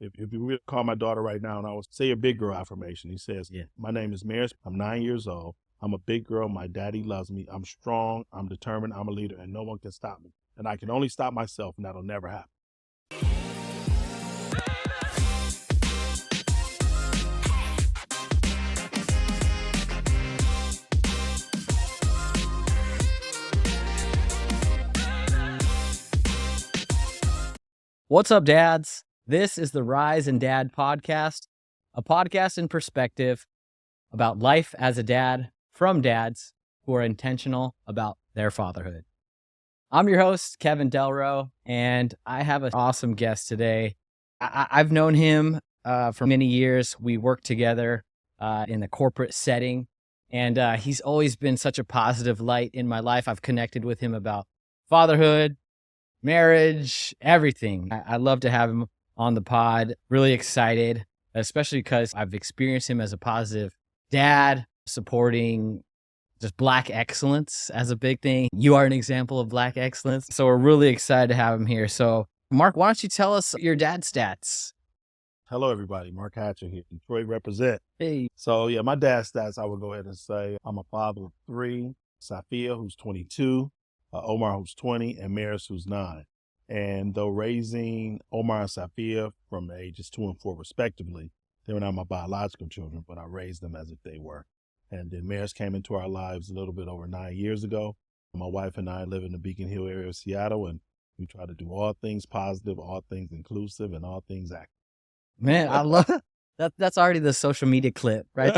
if you were to call my daughter right now and I would say a big girl affirmation, he says, my name is Maris. I'm 9 years old. I'm a big girl. My daddy loves me. I'm strong. I'm determined. I'm a leader, and no one can stop me. And I can only stop myself, and that'll never happen. What's up, dads? This is the Rise and Dad podcast, a podcast in perspective about life as a dad from dads who are intentional about their fatherhood. I'm your host, Kevin Delro, and I have an awesome guest today. I've known him for many years. We work together in the corporate setting, and he's always been such a positive light in my life. I've connected with him about fatherhood, marriage, everything. I love to have him on the pod. Really excited, especially because I've experienced him as a positive dad, supporting just Black excellence as a big thing. You are an example of Black excellence. So we're really excited to have him here. So Mark, why don't you tell us your dad stats? Hello, everybody. Mark Hatcher here. Detroit represent. Hey. So, my dad stats, I would go ahead and say I'm a father of 3, Safia, who's 22, Omar, who's 20, and Maris, who's 9. And though raising Omar and Safia from the ages 2 and 4 respectively, they were not my biological children, but I raised them as if they were. And then Maris came into our lives a little bit over 9 years ago. My wife and I live in the Beacon Hill area of Seattle, and we try to do all things positive, all things inclusive, and all things active. Man, I love that. That's already the social media clip right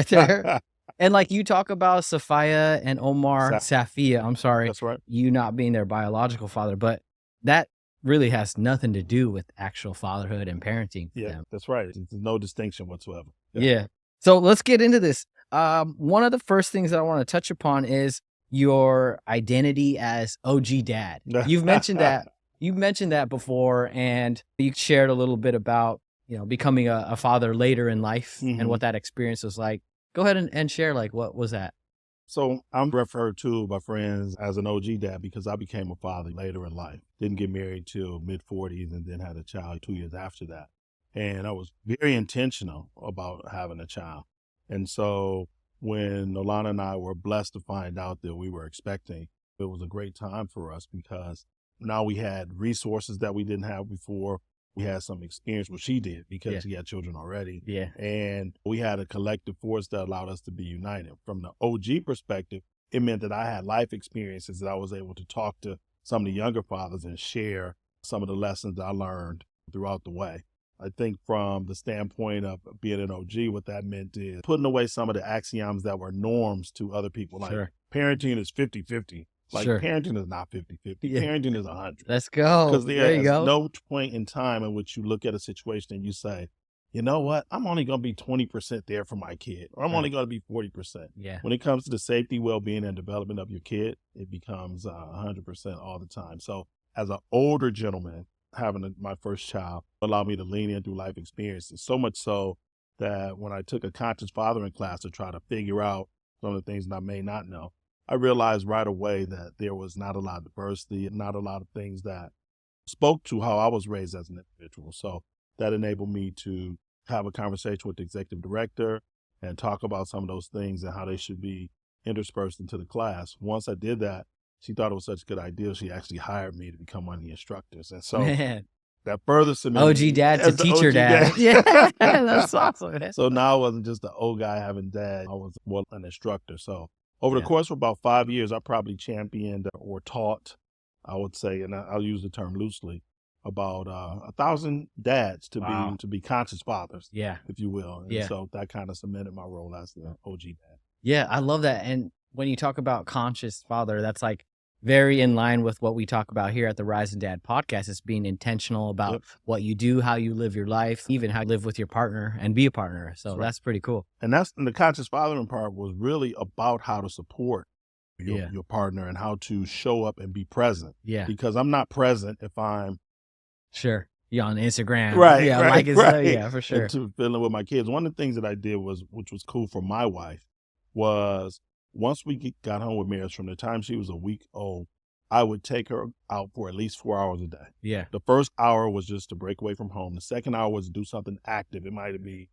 there. And like you talk about Safia and Omar, Safia, I'm sorry. That's right. You not being their biological father, but that really has nothing to do with actual fatherhood and parenting. Yeah, that's right. There's no distinction whatsoever. Yeah. So let's get into this. One of the first things that I want to touch upon is your identity as OG dad. You've mentioned that. You've mentioned that before, and you shared a little bit about, becoming a father later in life and what that experience was like. Go ahead and share, what was that? So I'm referred to by friends as an OG dad because I became a father later in life. Didn't get married till mid-40s and then had a child 2 years after that. And I was very intentional about having a child. And so when Nolana and I were blessed to find out that we were expecting, it was a great time for us because now we had resources that we didn't have before. We had some experience, what she did because she had children already. Yeah. And we had a collective force that allowed us to be united. From the OG perspective, it meant that I had life experiences that I was able to talk to some of the younger fathers and share some of the lessons I learned throughout the way. I think from the standpoint of being an OG, what that meant is putting away some of the axioms that were norms to other people. Like parenting is 50-50. Parenting is not 50-50. Parenting is 100. Let's go. Because there is no point in time in which you look at a situation and you say, you know what, I'm only going to be 20% there for my kid, or I'm only going to be 40%. Yeah. When it comes to the safety, well-being, and development of your kid, it becomes 100% all the time. So as an older gentleman, having my first child allowed me to lean in through life experiences, so much so that when I took a conscious fathering class to try to figure out some of the things that I may not know, I realized right away that there was not a lot of diversity and not a lot of things that spoke to how I was raised as an individual. So that enabled me to have a conversation with the executive director and talk about some of those things and how they should be interspersed into the class. Once I did that, she thought it was such a good idea. She actually hired me to become one of the instructors. And so that further cemented OG dad to teacher dad. Yeah, that's awesome. So now I wasn't just the old guy having dad. I was more an instructor. So over the course of about 5 years, I probably championed or taught, I would say, and I'll use the term loosely, about 1,000 dads to be conscious fathers, if you will. And so that kind of cemented my role as the OG dad. Yeah, I love that. And when you talk about conscious father, that's very in line with what we talk about here at the Rise and Dad podcast. Is being intentional about what you do, how you live your life, even how you live with your partner and be a partner. So that's pretty cool. And the conscious fathering part was really about how to support your partner and how to show up and be present. Yeah. Because I'm not present if I'm you're on Instagram. Right. Yeah, right, right. Yeah, for sure. And to feeling with my kids. One of the things that I did which was cool for my wife, was once we got home with Maris, from the time she was a week old, I would take her out for at least 4 hours a day. Yeah. The first hour was just to break away from home. The second hour was to do something active. It might be,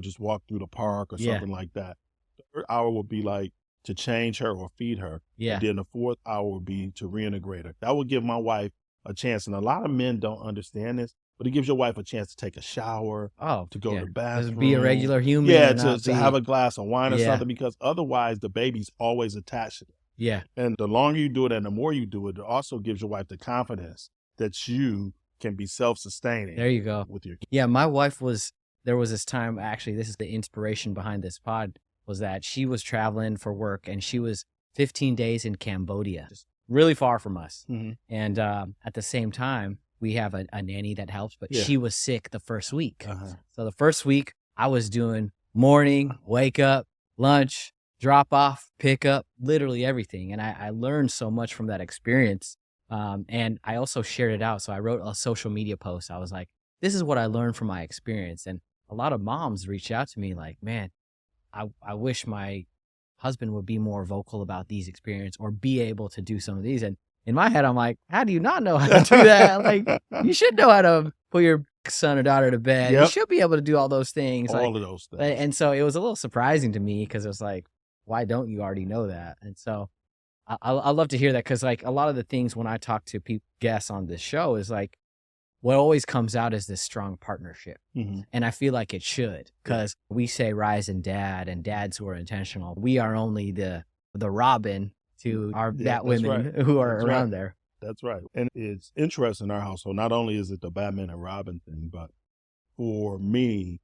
just walk through the park or Yeah. something like that. The third hour would be like to change her or feed her. Yeah. And then the fourth hour would be to reintegrate her. That would give my wife a chance. And a lot of men don't understand this, but it gives your wife a chance to take a shower, to go to the bathroom. Just be a regular human. Yeah, to have a glass of wine or Yeah. something, because otherwise the baby's always attached to it. Yeah. And the longer you do it and the more you do it, it also gives your wife the confidence that you can be self-sustaining. There you go. With your kids. Yeah, my wife there was this time, actually, this is the inspiration behind this pod, was that she was traveling for work and she was 15 days in Cambodia, just really far from us. Mm-hmm. And at the same time, we have a nanny that helps, but Yeah. she was sick the first week. Uh-huh. So the first week I was doing morning, wake up, lunch, drop off, pick up, literally everything. And I learned so much from that experience. And I also shared it out. So I wrote a social media post. I was like, this is what I learned from my experience. And a lot of moms reached out to me like, man, I wish my husband would be more vocal about these experiences or be able to do some of these. And in my head, I'm like, how do you not know how to do that? Like, you should know how to put your son or daughter to bed. Yep. You should be able to do all those things. All of those things. And so it was a little surprising to me because it was like, why don't you already know that? And so I love to hear that, because like a lot of the things when I talk to guests on this show is like, what always comes out is this strong partnership. Mm-hmm. And I feel like it should, because we say rise and dad and dads who are intentional. We are only the Robin to that women who are around there. That's right. And it's interesting in our household. Not only is it the Batman and Robin thing, but for me,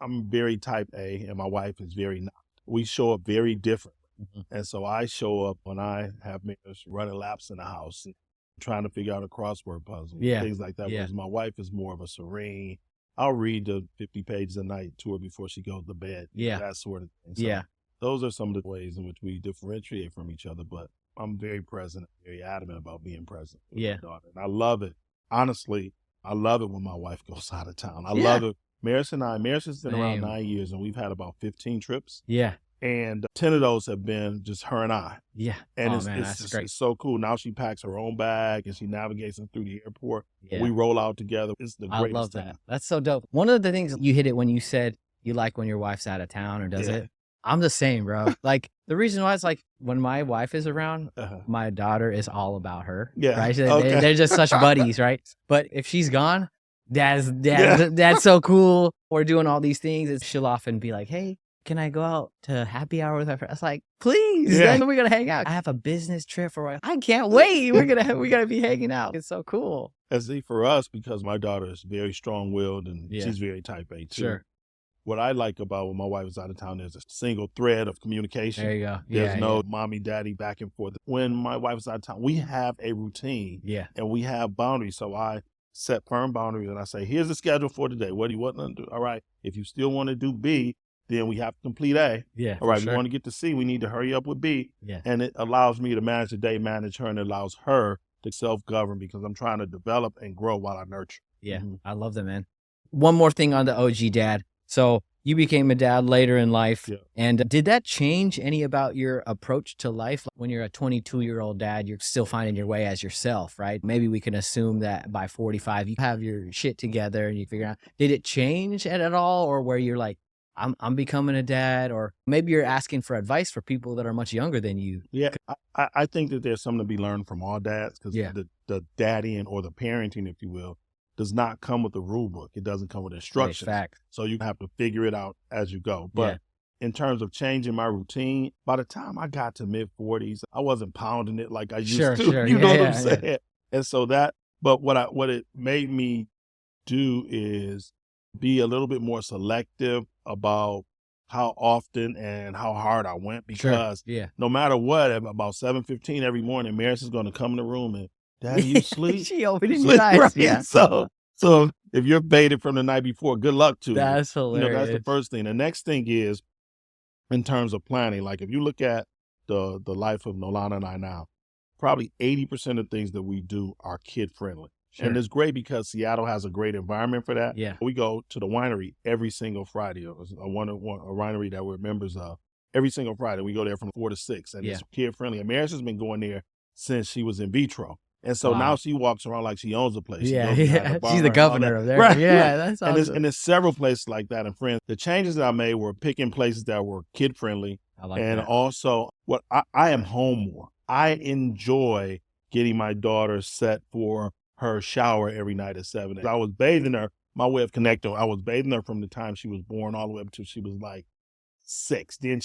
I'm very type A and my wife is very not. We show up very different. Mm-hmm. And so I show up when I have running laps in the house and trying to figure out a crossword puzzle, things like that. Whereas my wife is more of a serene, I'll read the 50 pages a night to her before she goes to bed. That sort of thing. So those are some of the ways in which we differentiate from each other. But I'm very present, very adamant about being present with my daughter. And I love it. Honestly, I love it when my wife goes out of town. I love it. Marriage has been around 9 years, and we've had about 15 trips. Yeah. And 10 of those have been just her and I. Yeah. And it's so cool. Now she packs her own bag and she navigates them through the airport. Yeah. We roll out together. It's the greatest thing. I love that. That's so dope. One of the things you hit it when you said you like when your wife's out of town or does it. I'm the same, bro. Like the reason why it's like when my wife is around, my daughter is all about her. Yeah. Right. They're just such buddies, right? But if she's gone, that's so cool. We're doing all these things. She'll often be like, hey, can I go out to happy hour with her friends? I was like, please, then we're going to hang out. I have a business trip I can't wait. We're going to be hanging out. It's so cool. And see, for us, because my daughter is very strong-willed and she's very type A too. Sure. What I like about when my wife is out of town, there's a single thread of communication. There you go. There's no mommy, daddy back and forth. When my wife is out of town, we have a routine and we have boundaries. So I set firm boundaries and I say, here's the schedule for today. What do you want to do? All right. If you still want to do B, then we have to complete A. Yeah. All right. We want to get to C. We need to hurry up with B. Yeah. And it allows me to manage the day, manage her, and it allows her to self-govern because I'm trying to develop and grow while I nurture. Yeah. Mm-hmm. I love that, man. One more thing on the OG dad. So you became a dad later in life. Yeah. And did that change any about your approach to life? When you're a 22-year-old dad, you're still finding your way as yourself, right? Maybe we can assume that by 45, you have your shit together and you figure out, did it change at all? Or where you're like, I'm becoming a dad, or maybe you're asking for advice for people that are much younger than you. Yeah, I think that there's something to be learned from all dads because the daddying or the parenting, if you will, does not come with a rule book. It doesn't come with instructions. Fact. So you have to figure it out as you go. But in terms of changing my routine, by the time I got to mid-40s, I wasn't pounding it like I used to. Sure. You know what I'm saying? Yeah. And so but what it made me do is be a little bit more selective about how often and how hard I went because no matter what, at about 7:15 every morning, Maris is going to come in the room and, Daddy, you sleep? She opening your eyes. Right? Yeah. So if you're baited from the night before, good luck to you. That's hilarious. That's the first thing. The next thing is in terms of planning. Like if you look at the life of Nolana and I now, probably 80% of things that we do are kid friendly. Sure. And it's great because Seattle has a great environment for that. Yeah. We go to the winery every single Friday, a winery that we're members of. Every single Friday, we go there from 4 to 6, and it's kid friendly. And Maris has been going there since she was in vitro. And so now Wow. she walks around like she owns the place. She Yeah, goes behind yeah. the bar She's the and all governor that. of there. Right, Yeah, right. that's And awesome. there's several places like that. And friends, the changes that I made were picking places that were kid friendly. I like And that. also, what I am home more. I enjoy getting my daughter set for her shower every night at 7. I was bathing her. My way of connecting, I was bathing her from the time she was born all the way up until she was like 6. Then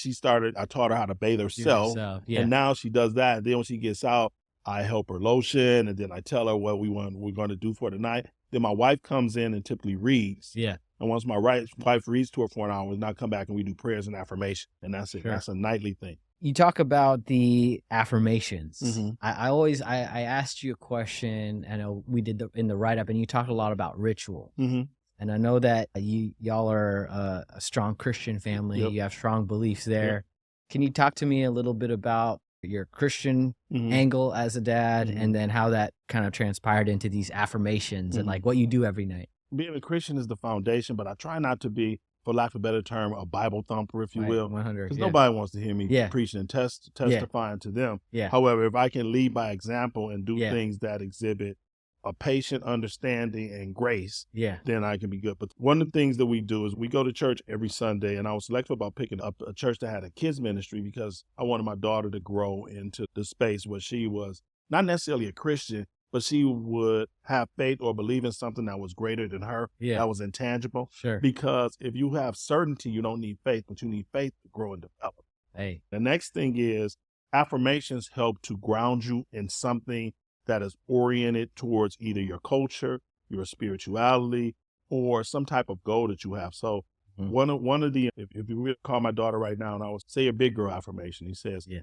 I taught her how to bathe herself. Yeah. And now she does that. Then when she gets out, I help her lotion, and then I tell her what we're going to do for the night. Then my wife comes in and typically reads. Yeah. And once my wife reads to her for an hour, then I come back and we do prayers and affirmation. And that's it. Sure. That's a nightly thing. You talk about the affirmations. Mhm. I asked you a question, and we did in the write-up, and you talked a lot about ritual. Mm-hmm. And I know that y'all are a strong Christian family. Yep. You have strong beliefs there. Yep. Can you talk to me a little bit about your Christian angle as a dad, and then how that kind of transpired into these affirmations and like what you do every night? Being a Christian is the foundation, but I try not to be, for lack of a better term, a Bible thumper, if you Right, will. 100. Because Yeah. nobody wants to hear me Yeah. preaching and testifying to them. Yeah. However, if I can lead by example and do Yeah. things that exhibit a patient understanding and grace, Yeah. then I can be good. But one of the things that we do is we go to church every Sunday, and I was selective about picking up a church that had a kids ministry because I wanted my daughter to grow into the space where she was not necessarily a Christian, but she would have faith or believe in something that was greater than her, Yeah. that was intangible. Sure. Because if you have certainty, you don't need faith, but you need faith to grow and develop. Hey. The next thing is affirmations help to ground you in something that is oriented towards either your culture, your spirituality, or some type of goal that you have. So one of the, if you were to call my daughter right now and I would say a big girl affirmation, he says, Yeah.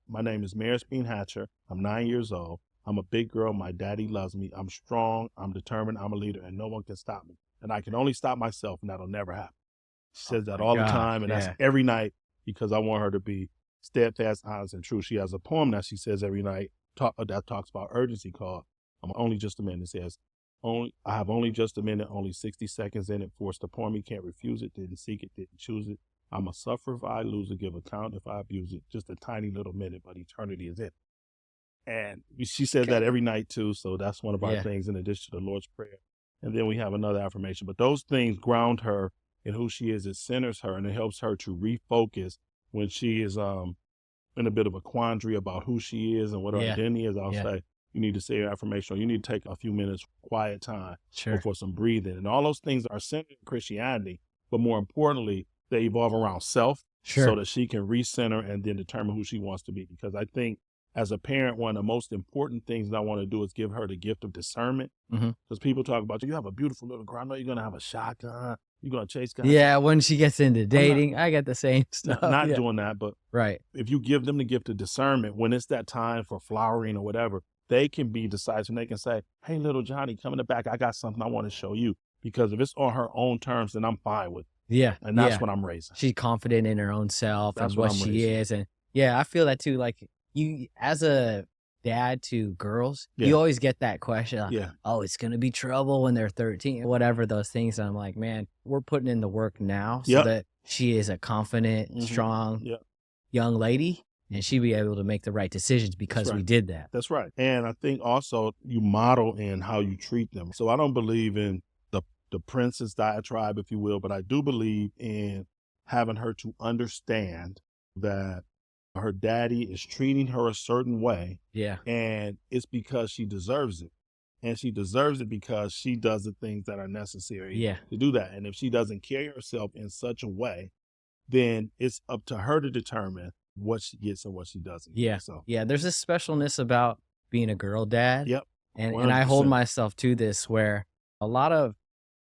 my name is Maris Bean Hatcher. I'm 9 years old. I'm a big girl. My daddy loves me. I'm strong. I'm determined. I'm a leader, and no one can stop me. And I can only stop myself, and that'll never happen. She says that all the time, and that's every night because I want her to be steadfast, honest, and true. She has a poem that she says every night that talks about urgency called I'm Only Just a Minute. It says, I have only just a minute, only 60 seconds in it, forced upon me, can't refuse it, didn't seek it, didn't choose it. I'm a suffer if I lose it, give account if I abuse it. Just a tiny little minute, but eternity is it. And she says that every night too, so that's one of our things in addition to the Lord's Prayer. And then we have another affirmation. But those things ground her in who she is. It centers her, and it helps her to refocus when she is in a bit of a quandary about who she is and what her identity is. I'll say, you need to say your affirmation, or you need to take a few minutes quiet time or for some breathing. And all those things are centered in Christianity, but more importantly, they evolve around self so that she can recenter and then determine who she wants to be. Because I think as a parent, one of the most important things that I want to do is give her the gift of discernment. Because people talk about, you have a beautiful little girl. I know you're going to have a shotgun. You're going to chase guys. Yeah, when she gets into dating, I get the same stuff. Not doing that, but right. If you give them the gift of discernment, when it's that time for flowering or whatever, they can be decisive and they can say, hey, little Johnny, come in the back. I got something I want to show you. Because if it's on her own terms, then I'm fine with it. Yeah. And that's what I'm raising. She's confident in her own self That's and what she raising. is. And I feel that too. Like you, as a dad to girls, you always get that question. Like, oh, it's going to be trouble when they're 13, whatever those things. And I'm like, man, we're putting in the work now so that she is a confident, strong young lady. And she'll be able to make the right decisions because we did that. That's right. And I think also you model in how you treat them. So I don't believe in the princess diatribe, if you will, but I do believe in having her to understand that her daddy is treating her a certain way. Yeah. And it's because she deserves it. And she deserves it because she does the things that are necessary to do that. And if she doesn't carry herself in such a way, then it's up to her to determine what she gets and what she doesn't. So there's this specialness about being a girl dad. Yep. And I hold myself to this, where a lot of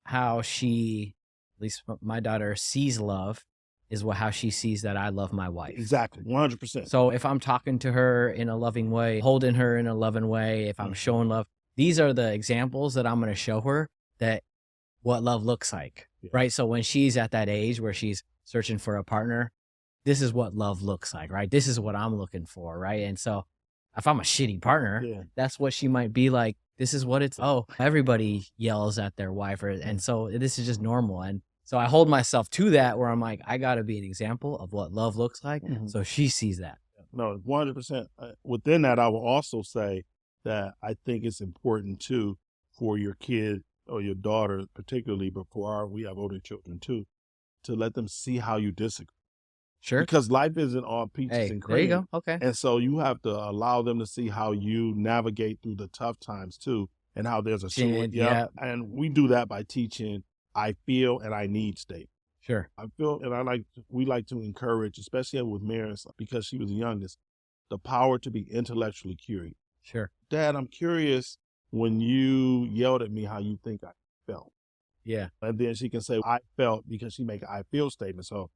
how she, at least my daughter, sees love is how she sees that I love my wife. Exactly. 100%. So if I'm talking to her in a loving way, holding her in a loving way, if I'm showing love, these are the examples that I'm going to show her that what love looks like, right? So when she's at that age where she's searching for a partner, this is what love looks like, right? This is what I'm looking for, right? And so if I'm a shitty partner, that's what she might be like. This is what it's, everybody yells at their wife. And so this is just normal. And so I hold myself to that, where I'm like, I got to be an example of what love looks like. So she sees that. No, 100%. Within that, I will also say that I think it's important too for your kid or your daughter, particularly, but we have older children too, to let them see how you disagree. Sure. Because life isn't all peaches Hey, and there you cream. go. Okay. And so you have to allow them to see how you navigate through the tough times too, and how there's a Seeing, yeah. And we do that by teaching I feel and I need state. Sure. I feel, and we like to encourage, especially with Maris, because she was the youngest, the power to be intellectually curious. Sure. Dad, I'm curious, when you yelled at me, how you think I felt. Yeah. And then she can say, I felt, because she make an I feel statement. So,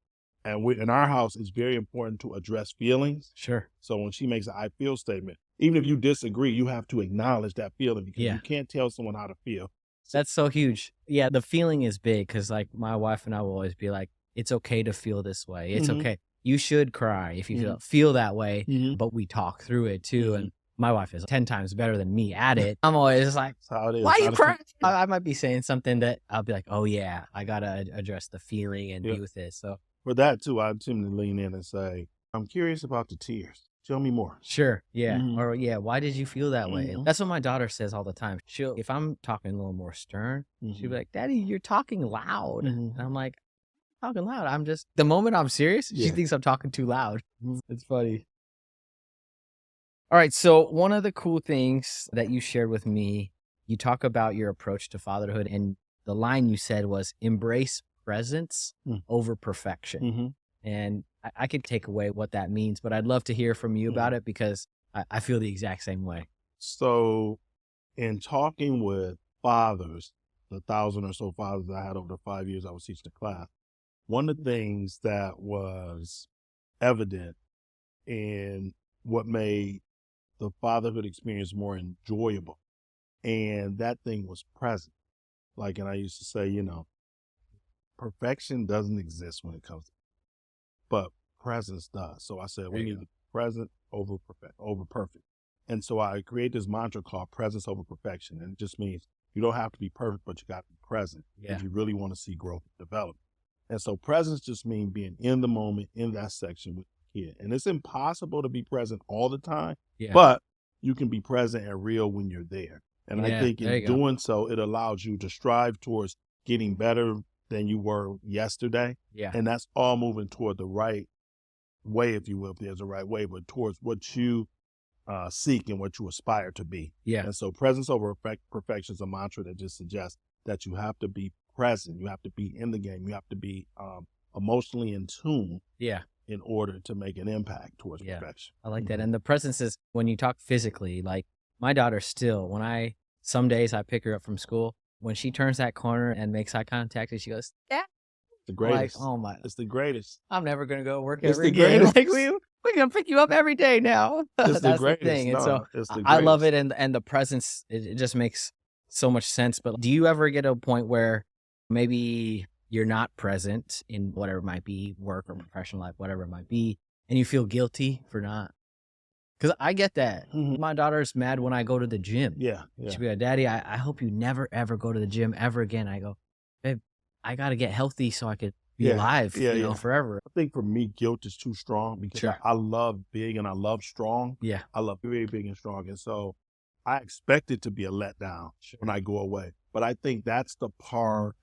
and in our house, it's very important to address feelings. Sure. So when she makes an I feel statement, even if you disagree, you have to acknowledge that feeling, because you can't tell someone how to feel. That's so huge. Yeah, the feeling is big, because like my wife and I will always be like, it's okay to feel this way. It's okay. You should cry if you feel that way, but we talk through it too. And my wife is 10 times better than me at it. I'm always like, why are you crying? I might be saying something that I'll be like, oh yeah, I got to address the feeling and be with it. So for that too, I tend to lean in and say, I'm curious about the tears. Tell me more. Sure. Yeah. Or yeah, why did you feel that way? That's what my daughter says all the time. If I'm talking a little more stern, she'll be like, Daddy, you're talking loud. And I'm like, talking loud. I'm just, the moment I'm serious, she thinks I'm talking too loud. It's funny. All right. So one of the cool things that you shared with me, you talk about your approach to fatherhood, and the line you said was embrace presence over perfection. And I could take away what that means, but I'd love to hear from you about it, because I feel the exact same way. So in talking with fathers, the 1,000 or so fathers I had over the 5 years I was teaching the class, one of the things that was evident in what made the fatherhood experience more enjoyable, and that thing was present. Like, and I used to say, perfection doesn't exist when it comes to, but presence does. So I said, we need present over perfect. And so I create this mantra called presence over perfection. And it just means you don't have to be perfect, but you got to be present if you really want to see growth and development. And so presence just means being in the moment, in that section with the kid. And it's impossible to be present all the time, but you can be present and real when you're there. And I think in doing so, it allows you to strive towards getting better than you were yesterday. And that's all moving toward the right way, if you will, if there's a right way, but towards what you seek and what you aspire to be. And so presence over perfection is a mantra that just suggests that you have to be present. You have to be in the game. You have to be emotionally in tune in order to make an impact towards perfection. I like that. And the presence is when you talk physically, like my daughter still, some days I pick her up from school, when she turns that corner and makes eye contact and she goes, Dad. The greatest. Like, oh my. It's the greatest. I'm never going to go work ever again. Like we're going to pick you up every day now. It's That's the thing. And so it's the I love it. And the presence, it just makes so much sense. But do you ever get to a point where maybe you're not present in whatever it might be, work or professional life, whatever it might be, and you feel guilty for not? Because I get that. My daughter's mad when I go to the gym. She'll be like, Daddy, I hope you never, ever go to the gym ever again. I go, babe, I got to get healthy so I could be alive, forever. I think for me, guilt is too strong, because I love big and I love strong. I love very big and strong. And so I expect it to be a letdown when I go away. But I think that's the part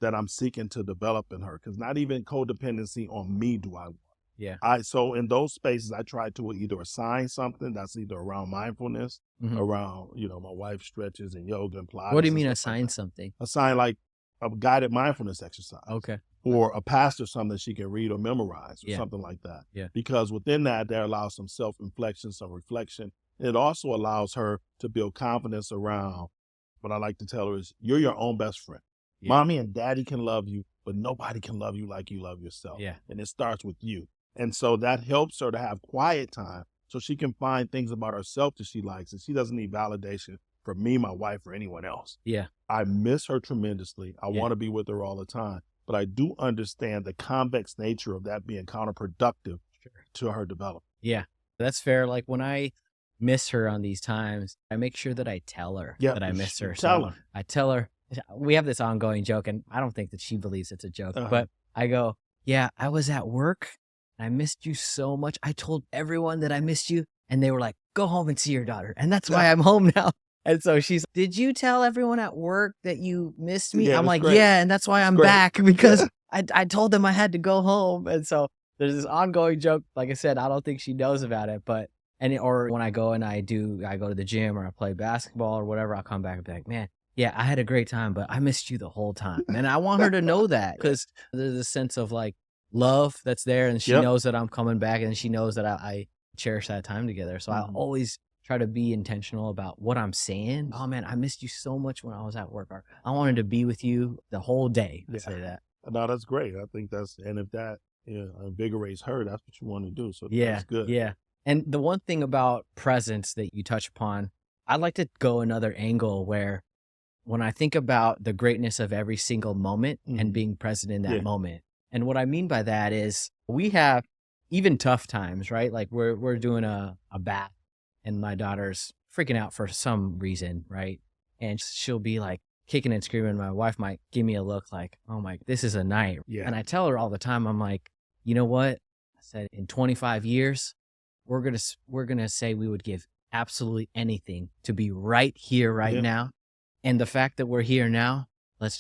that I'm seeking to develop in her, because not even codependency on me do I want. So in those spaces, I try to either assign something that's either around mindfulness, around, my wife stretches and yoga and Pilates. What do you mean assign something? Assign like a guided mindfulness exercise. Or a pastor, something that she can read or memorize or something like that. Because within that, there allows some self-inflection, some reflection. It also allows her to build confidence around what I like to tell her is, you're your own best friend. Mommy and daddy can love you, but nobody can love you like you love yourself. And it starts with you. And so that helps her to have quiet time so she can find things about herself that she likes. And she doesn't need validation from me, my wife, or anyone else. I miss her tremendously. I want to be with her all the time. But I do understand the convex nature of that being counterproductive to her development. That's fair. Like when I miss her on these times, I make sure that I tell her that I miss her. I tell her, we have this ongoing joke, and I don't think that she believes it's a joke, but I go, I was at work I missed you so much. I told everyone that I missed you, and they were like, go home and see your daughter. And that's why I'm home now. And so she's, did you tell everyone at work that you missed me? Yeah, I'm that's like, great. yeah, and that's why That's I'm great. back because I told them I had to go home. And so there's this ongoing joke. Like I said, I don't think she knows about it, but or when I go and I go to the gym or I play basketball or whatever, I'll come back and be like, man, yeah, I had a great time, but I missed you the whole time. And I want her to know that because there's a sense of like love that's there, and she Yep. knows that I'm coming back, and she knows that I cherish that time together. So I Mhm. always try to be intentional about what I'm saying. Oh man, I missed you so much when I was at work. Or I wanted to be with you the whole day. I Yeah. say that. No, that's great. I think and if that invigorates her, that's what you want to do. So Yeah, that's good. yeah. And the one thing about presence that you touch upon, I'd like to go another angle where when I think about the greatness of every single moment and Mhm. being present in that Yeah. moment. And what I mean by that is we have even tough times, right? Like we're doing a bath and my daughter's freaking out for some reason, right? And she'll be like kicking and screaming. My wife might give me a look like, oh my, this is a night. Yeah. And I tell her all the time, I'm like, you know what? I said, in 25 years, we're going to say we would give absolutely anything to be right here, right Yeah. now. And the fact that we're here now, let's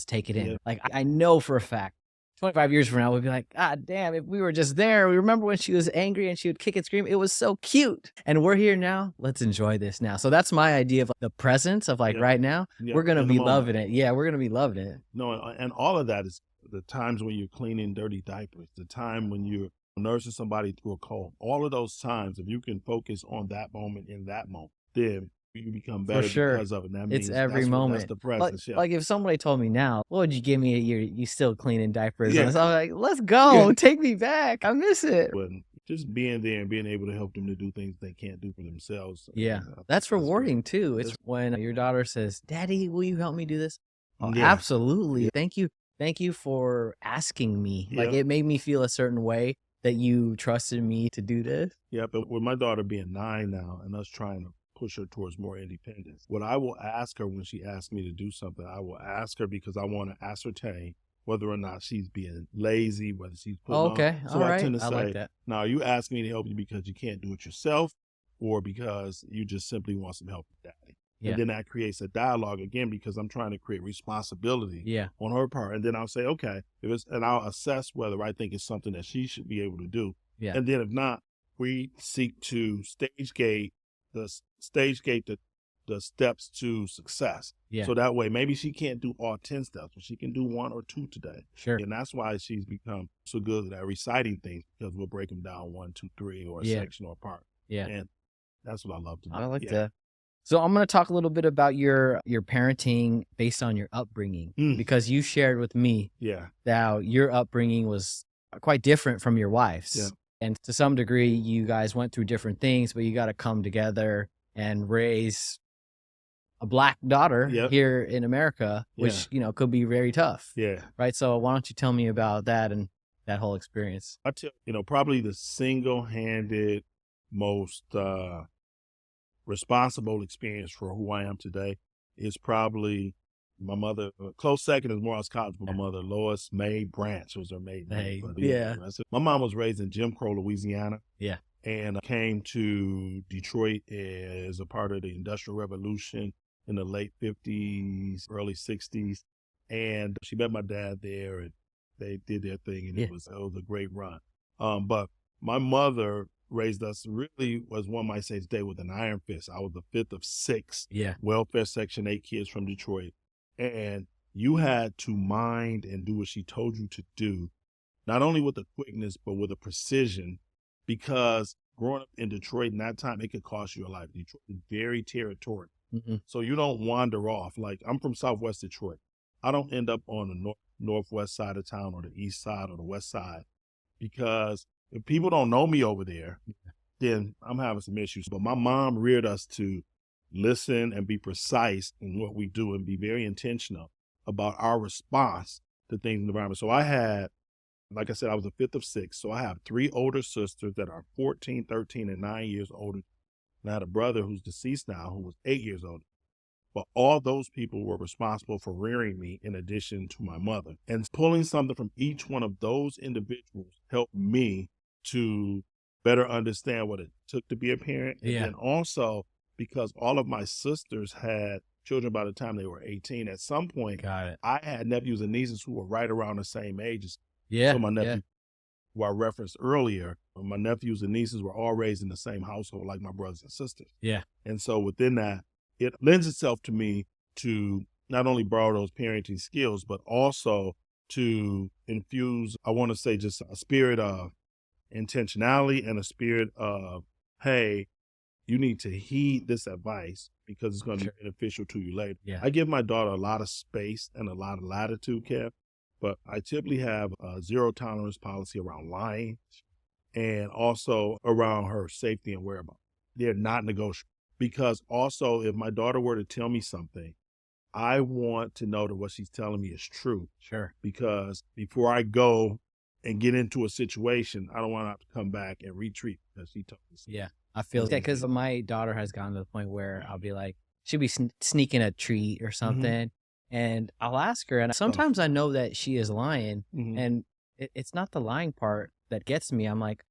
take it in. Yeah. Like, I know for a fact, 25 years from now, we'll be like, God damn, if we were just there, we remember when she was angry and she would kick and scream. It was so cute. And we're here now. Let's enjoy this now. So that's my idea of the presence of like Yeah. right now. Yeah. We're going to In the be moment. loving it. Yeah, we're going to be loving it. No, and all of that is the times when you're cleaning dirty diapers, the time when you're nursing somebody through a cold. All of those times, if you can focus on that moment in that moment, then you become For better sure. because of it. And that It's means every that's moment. the Like, presence. Yeah. like if somebody told me now, what would you give me? You still cleaning diapers? Yeah. And so I'm like, let's go. Yeah. Take me back. I miss it. But just being there and being able to help them to do things they can't do for themselves. Yeah, I think that's great. rewarding too. It's when your daughter says, Daddy, will you help me do this? Oh, Yeah. absolutely. Yeah. Thank you. Thank you for asking me. Like Yeah. it made me feel a certain way that you trusted me to do this. Yeah, but with my daughter being 9 now and us trying to push her towards more independence, what I will ask her when she asks me to do something, I will ask her because I want to ascertain whether or not she's being lazy, whether she's putting Oh, on. okay. So All I right. tend to I like say, that. now, are you asking me to help you because you can't do it yourself or because you just simply want some help with daddy? Yeah. And then that creates a dialogue again because I'm trying to create responsibility Yeah. on her part. And then I'll say, okay, and I'll assess whether I think it's something that she should be able to do. Yeah. And then if not, we seek to stage gate the steps to success. Yeah. So that way, maybe she can't do all 10 steps, but she can do 1 or 2 today. Sure. And that's why she's become so good at reciting things because we'll break them down 1, 2, 3, or a Yeah. section or a part. Yeah. And that's what I love to do. I like Yeah. that. So I'm going to talk a little bit about your parenting based on your upbringing because you shared with me Yeah. that your upbringing was quite different from your wife's. Yeah. And to some degree, you guys went through different things, but you got to come together and raise a Black daughter Yep. here in America, which, could be very tough. Yeah. Right. So why don't you tell me about that and that whole experience? I tell probably the single-handed most responsible experience for who I am today is probably my mother. Close second is Morehouse College, but my mother, Lois May Branch, was her maiden name. But Yeah. My mom was raised in Jim Crow, Louisiana. Yeah. And came to Detroit as a part of the Industrial Revolution in the late 50s, early 60s. And she met my dad there and they did their thing and it was a great run. But my mother raised us really was one might say today with an iron fist. I was the 5th of 6 welfare Section 8 kids from Detroit. And you had to mind and do what she told you to do, not only with the quickness, but with the precision, because growing up in Detroit in that time, it could cost you a life. Detroit is very territorial. So you don't wander off. Like I'm from Southwest Detroit. I don't end up on the northwest side of town or the east side or the west side because if people don't know me over there, then I'm having some issues. But my mom reared us to listen and be precise in what we do and be very intentional about our response to things in the environment. So I had, like I said, I was the 5th of 6. So I have 3 older sisters that are 14, 13, and 9 years older. And I had a brother who's deceased now who was 8 years older. But all those people were responsible for rearing me in addition to my mother. And pulling something from each one of those individuals helped me to better understand what it took to be a parent. And then also because all of my sisters had children by the time they were 18, at some point, I had nephews and nieces who were right around the same ages. So my nephew, who I referenced earlier, my nephews and nieces were all raised in the same household like my brothers and sisters. And so within that, it lends itself to me to not only borrow those parenting skills, but also to infuse, I want to say, just a spirit of intentionality and a spirit of, hey, you need to heed this advice because it's going to be beneficial to you later. I give my daughter a lot of space and a lot of latitude, Kev, but I typically have a zero tolerance policy around lying and also around her safety and whereabouts. They're not negotiable because also if my daughter were to tell me something, I want to know that what she's telling me is true. Because before I go and get into a situation, I don't want to have to come back and retreat because she told me something. I feel that because my daughter has gotten to the point where I'll be like, she'll be sneaking a treat or something, and I'll ask her, and sometimes I know that she is lying, and it's not the lying part that gets me. I'm like,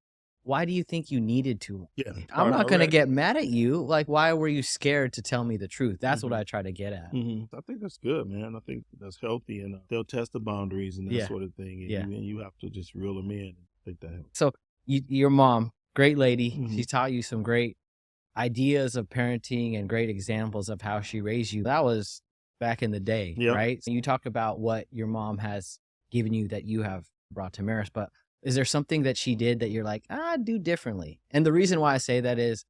why do you think you needed to? I'm not going to get mad at you. Like, why were you scared to tell me the truth? That's what I try to get at. I think that's good, man. I think that's healthy, and they'll test the boundaries and that sort of thing. And you have to just reel them in. And think that helps. So your mom, great lady. She taught you some great ideas of parenting and great examples of how she raised you. That was back in the day, right? So you talk about what your mom has given you that you have brought to Maris, but is there something that she did that you're like, I'd do differently? And the reason why I say that is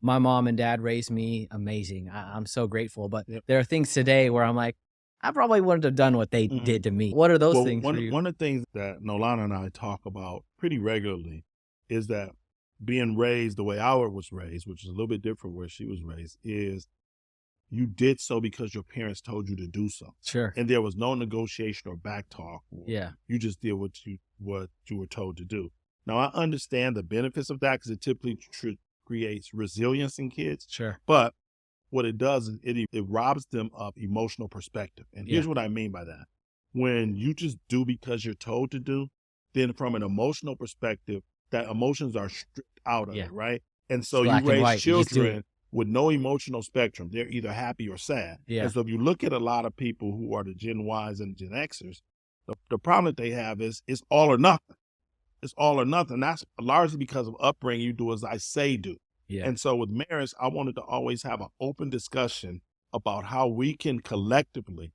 my mom and dad raised me amazing. I'm so grateful. But there are things today where I'm like, I probably wouldn't have done what they did to me. What are those things for you? One of the things that Nolana and I talk about pretty regularly is that being raised the way I was raised, which is a little bit different where she was raised, is you did so because your parents told you to do so. And there was no negotiation or back talk. You just did what you were told to do. Now, I understand the benefits of that because it typically creates resilience in kids. But what it does is it robs them of emotional perspective. And here's what I mean by that. When you just do because you're told to do, then from an emotional perspective, that emotions are stripped out of it, right? And so you raise children with no emotional spectrum. They're either happy or sad. And so if you look at a lot of people who are the Gen Ys and Gen Xers, the problem that they have is it's all or nothing. It's all or nothing. That's largely because of upbringing. You do as I say do. And so with Maris, I wanted to always have an open discussion about how we can collectively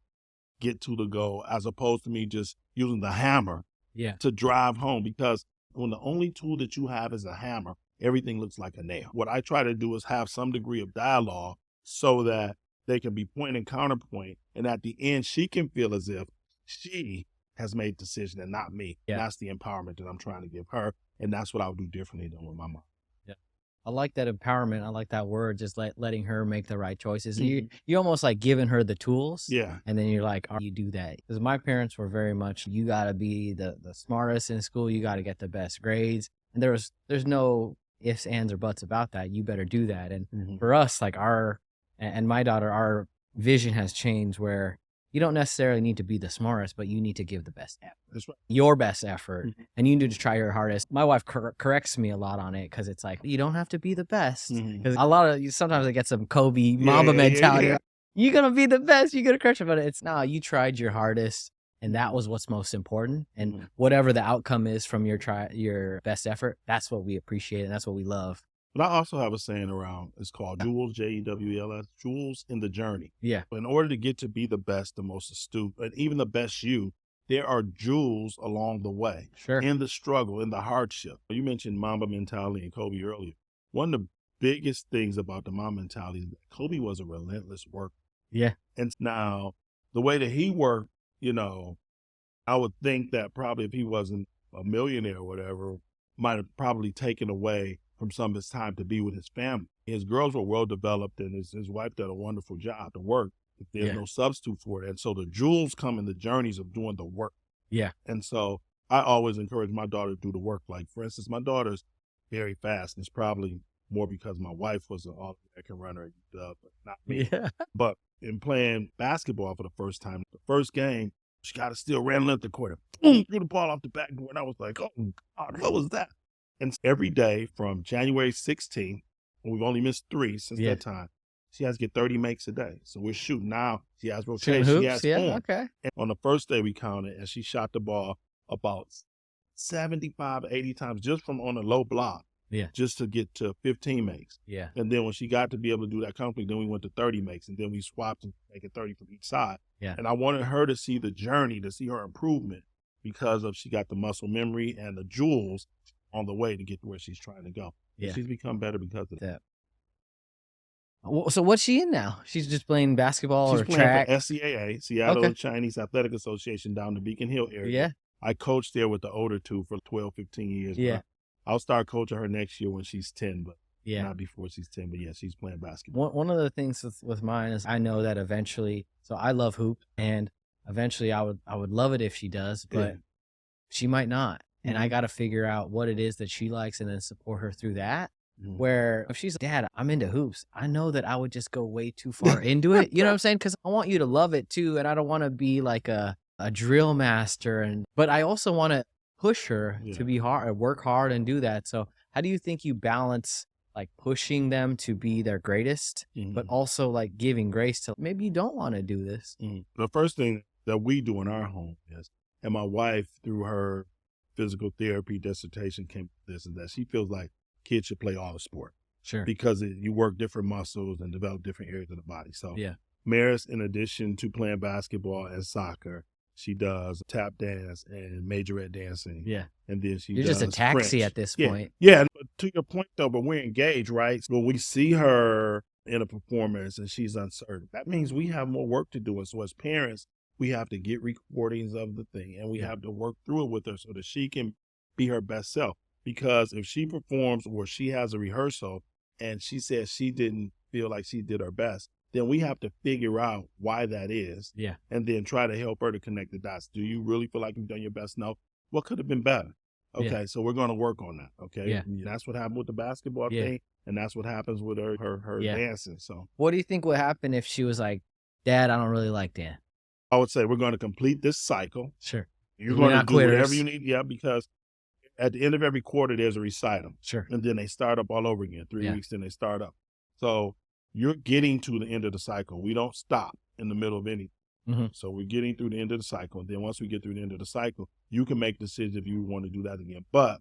get to the goal as opposed to me just using the hammer to drive home. Because when the only tool that you have is a hammer, everything looks like a nail. What I try to do is have some degree of dialogue so that they can be point and counterpoint. And at the end, she can feel as if she has made the decision and not me. That's the empowerment that I'm trying to give her. And that's what I would do differently than with my mom. I like that empowerment. I like that word, just letting her make the right choices. And you almost like giving her the tools. And then you're like, you do that. Because my parents were very much, you got to be the smartest in school. You got to get the best grades. And there's no ifs, ands, or buts about that. You better do that. And for us, like and my daughter, our vision has changed where you don't necessarily need to be the smartest, but you need to give the best effort. That's right. Your best effort. And you need to try your hardest. My wife corrects me a lot on it because it's like, you don't have to be the best. Because sometimes I get some Kobe Mamba mentality. You're going to be the best. You're going to crush it. But it's you tried your hardest. And that was what's most important. And whatever the outcome is from your best effort, that's what we appreciate. And that's what we love. But I also have a saying around, it's called jewels, Jewels, jewels in the journey. In order to get to be the best, the most astute, and even the best you, there are jewels along the way. In the struggle, in the hardship. You mentioned Mamba mentality and Kobe earlier. One of the biggest things about the Mamba mentality is that Kobe was a relentless worker. And now, the way that he worked, I would think that probably if he wasn't a millionaire or whatever, might have probably taken away from some of his time to be with his family. His girls were well developed and his wife did a wonderful job to work. There's no substitute for it. And so the jewels come in the journeys of doing the work. And so I always encourage my daughter to do the work. Like, for instance, my daughter's very fast. And it's probably more because my wife was an All-American runner, but not me. But in playing basketball for the first time, the first game, she got to still ran length the court. Boom, threw the ball off the backboard. And I was like, oh, God, what was that? And every day from January 16th, and we've only missed 3 since Yeah. that time, she has to get 30 makes a day. So we're shooting now. She has Shooting rotation. She hoops? has Yeah. form. Okay. And on the first day we counted, and she shot the ball about 75, 80 times just from on a low block. Yeah. Just to get to 15 makes. Yeah. And then when she got to be able to do that comfortably, then we went to 30 makes, and then we swapped and make it 30 from each side. Yeah. And I wanted her to see the journey, to see her improvement, because of she got the muscle memory and the jewels on the way to get to where she's trying to go. Yeah. And she's become better because of that. So what's she in now? She's just playing basketball She's or playing track? for SCAA, Seattle Okay. Chinese Athletic Association down the Beacon Hill area. Yeah. I coached there with the older two for 12, 15 years. Yeah. I'll start coaching her next year when she's 10, but Yeah. not before she's 10. But yeah, she's playing basketball. One of the things with mine is I know that eventually, so I love hoop, and eventually I would love it if she does, but Yeah. she might not. And I Mhm. got to figure out what it is that she likes and then support her through that. Mhm. Where if she's, Dad, I'm into hoops, I know that I would just go way too far into it. You know what I'm saying? Because I want you to love it too. And I don't want to be like a drill master. But I also want to push her to be hard, work hard and do that. So how do you think you balance like pushing them to be their greatest, but also like giving grace to maybe you don't want to do this? The first thing that we do in our home is, and my wife, through her physical therapy dissertation, came to this, is that she feels like kids should play all the sport. Sure. Because you work different muscles and develop different areas of the body. So Yeah. Maris, in addition to playing basketball and soccer, she does tap dance and majorette dancing. Yeah. And then she You're does just a taxi French. at this Yeah. point. Yeah. But to your point, though, but we're engaged, right? So when we see her in a performance and she's uncertain, that means we have more work to do. And so as parents, we have to get recordings of the thing, and we have to work through it with her so that she can be her best self. Because if she performs or she has a rehearsal and she says she didn't feel like she did her best, then we have to figure out why that is. Yeah. And then try to help her to connect the dots. Do you really feel like you've done your best? No. What could have been better? Okay, Yeah. so we're going to work on that. Okay. Yeah. And that's what happened with the basketball Yeah. thing. And that's what happens with her Yeah. dancing. So What do you think would happen if she was like, Dad, I don't really like dance? I would say we're going to complete this cycle. Sure. You're We're going to not do whatever quitters. you need. Yeah, because at the end of every quarter, there's a recital. Sure. And then they start up all over again. 3 Yeah. weeks, then they start up. So you're getting to the end of the cycle. We don't stop in the middle of anything. So we're getting through the end of the cycle. And then once we get through the end of the cycle, you can make decisions if you want to do that again. But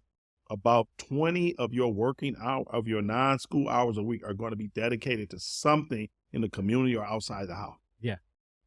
about 20 of your working hour of your non-school hours a week are going to be dedicated to something in the community or outside the house. Yeah. It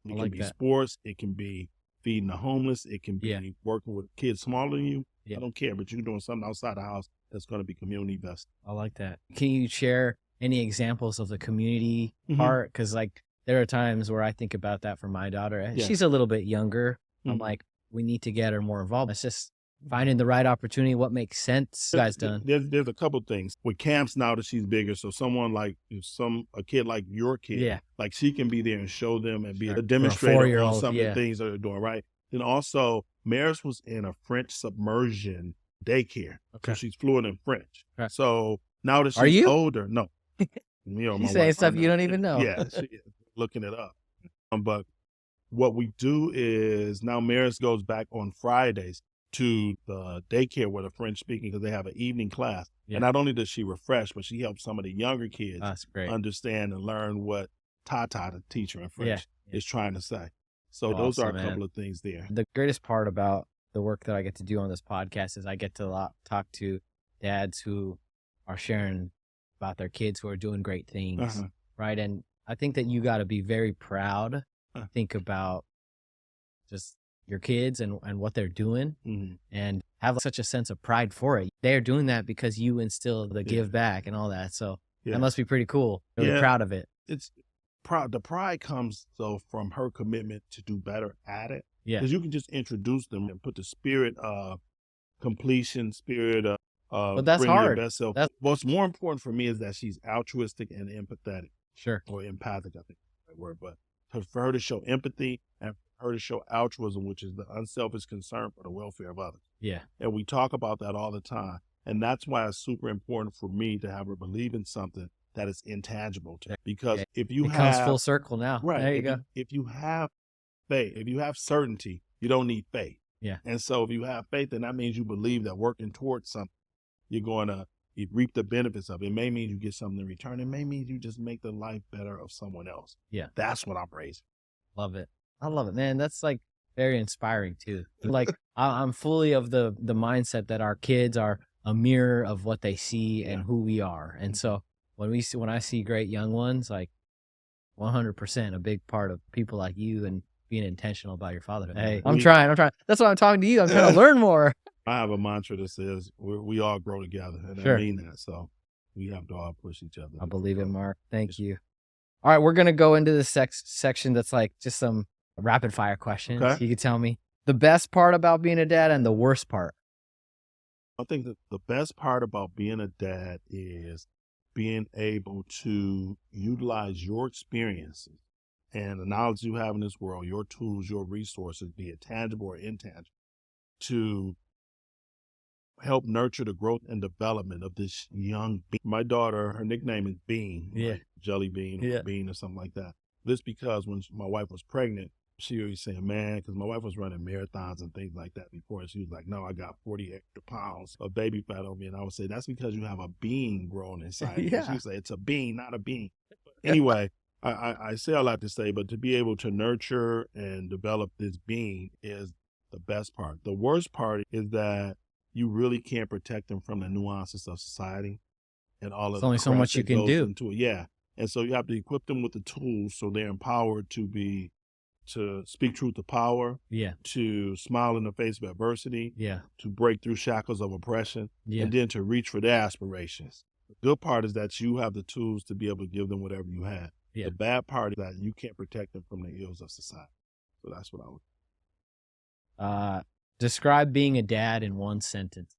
I can like be that. sports. It can be feeding the homeless. It can be working with kids smaller than you. Yeah. I don't care, but you're doing something outside the house that's going to be community based. I like that. Can you share any examples of the community part? Because like there are times where I think about that for my daughter. And she's a little bit younger. I'm like, we need to get her more involved. It's just finding the right opportunity, what makes sense. You guys done. There's a couple things with camps now that she's bigger. So someone like a kid like your kid, like she can be there and show them and be a demonstrator on some of the things that they're doing, right? Then also Maris was in a French submersion daycare. Okay. So she's fluent in French. Okay. So now that Are she's you? older, no. She's saying stuff you don't even know. Yeah, she is looking it up. But what we do is now Maris goes back on Fridays to the daycare with a French speaking because they have an evening class. Yeah. And not only does she refresh, but she helps some of the younger kids That's great. understand and learn what Tata, the teacher in French, is trying to say. So those are a couple of things there. The greatest part about the work that I get to do on this podcast is I get to talk to dads who are sharing about their kids who are doing great things, right? And I think that you got to be very proud. Think about just your kids and what they're doing and have such a sense of pride for it. They're doing that because you instill the give back and all that. So that must be pretty cool. Really proud of it. It's proud. The pride comes though from her commitment to do better at it. Yeah. Because you can just introduce them and put the spirit of completion, spirit of but that's bringing hard. your best self. What's more important for me is that she's altruistic and empathetic. Sure. Or empathic, I think is the right word. But for her to show empathy and for her to show altruism, which is the unselfish concern for the welfare of others. Yeah. And we talk about that all the time. And that's why it's super important for me to have her believe in something that is intangible to her. Because if you comes full circle now. Right. There you go. If you have faith, if you have certainty, you don't need faith. Yeah. And so if you have faith, then that means you believe that working towards something you're going to reap the benefits of it. It may mean you get something in return. It may mean you just make the life better of someone else. Yeah. That's what I'm raising. Love it. I love it, man. That's like very inspiring too. Like I'm fully of the mindset that our kids are a mirror of what they see and who we are. And so when I see great young ones, like 100% a big part of people like you and being intentional about your fatherhood. Hey, I'm trying. That's why I'm talking to you. I'm trying to learn more. I have a mantra that says we all grow together, and I mean that. So we have to all push each other. I believe it, Mark. Thank you. All right, we're going to go into the section that's like just some rapid fire questions. Okay. You can tell me the best part about being a dad and the worst part. I think that the best part about being a dad is being able to utilize your experiences and the knowledge you have in this world, your tools, your resources, be it tangible or intangible, to help nurture the growth and development of this young being. My daughter, her nickname is Bean, like Jelly Bean or Bean or something like that. This because when my wife was pregnant, she always saying, man, because my wife was running marathons and things like that before, and she was like, no, I got 40 extra pounds of baby fat on me. And I would say, that's because you have a bean growing inside you. She would say, it's a bean, not a bean. Anyway, I say a lot to say, but to be able to nurture and develop this being is the best part. The worst part is that you really can't protect them from the nuances of society and all of the only so much you can do. Yeah. And so you have to equip them with the tools so they're empowered to speak truth to power, to smile in the face of adversity, to break through shackles of oppression, and then to reach for their aspirations. The good part is that you have the tools to be able to give them whatever you have. The bad part is that you can't protect them from the ills of society. So that's what I would. Describe being a dad in one sentence.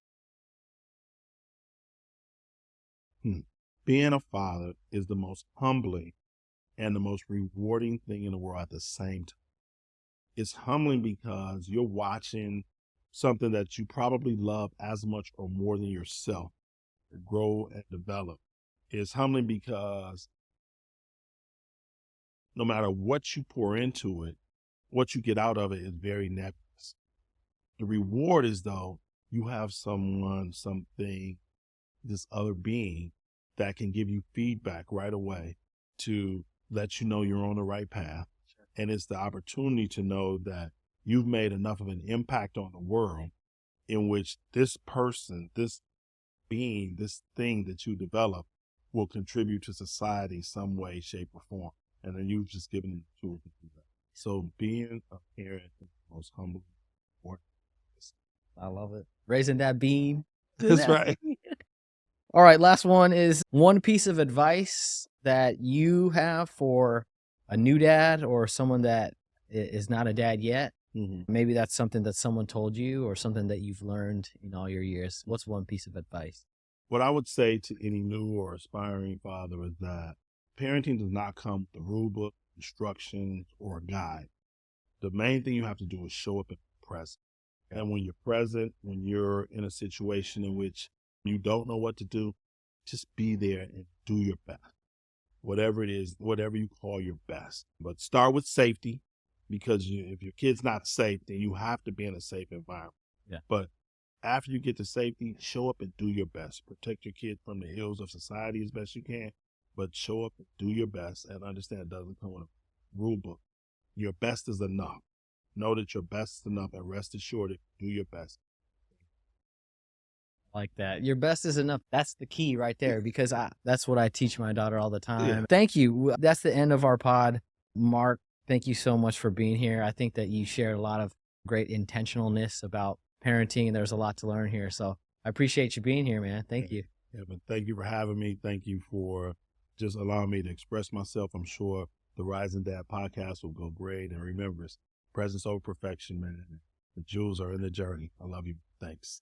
Being a father is the most humbling and the most rewarding thing in the world at the same time. It's humbling because you're watching something that you probably love as much or more than yourself grow and develop. It's humbling because no matter what you pour into it, what you get out of it is very nebulous. The reward is, though, you have someone, something, this other being that can give you feedback right away to let you know you're on the right path. And it's the opportunity to know that you've made enough of an impact on the world in which this person, this being, this thing that you develop will contribute to society some way, shape, or form. And then you've just given them the tools to do that. So being a parent is the most humbling. I love it. Raising that bean. That's right. All right, last one is one piece of advice that you have for a new dad or someone that is not a dad yet. Maybe that's something that someone told you or something that you've learned in all your years. What's one piece of advice? What I would say to any new or aspiring father is that parenting does not come with a rule book, instructions, or a guide. The main thing you have to do is show up and be present. And when you're present, when you're in a situation in which you don't know what to do, just be there and do your best. Whatever it is, whatever you call your best. But start with safety, because if your kid's not safe, then you have to be in a safe environment. But after you get to safety, show up and do your best. Protect your kid from the ills of society as best you can, but show up and do your best and understand it doesn't come with a rule book. Your best is enough. Know that your best is enough and rest assured that you do your best. Like that. Your best is enough. That's the key right there, because that's what I teach my daughter all the time. Thank you. That's the end of our pod. Mark, thank you so much for being here. I think that you shared a lot of great intentionalness about parenting, and there's a lot to learn here. So I appreciate you being here, man. Thank you. But thank you for having me. Thank you for just allowing me to express myself. I'm sure the Rising Dad podcast will go great. And remember, it's presence over perfection, man. The jewels are in the journey. I love you. Thanks.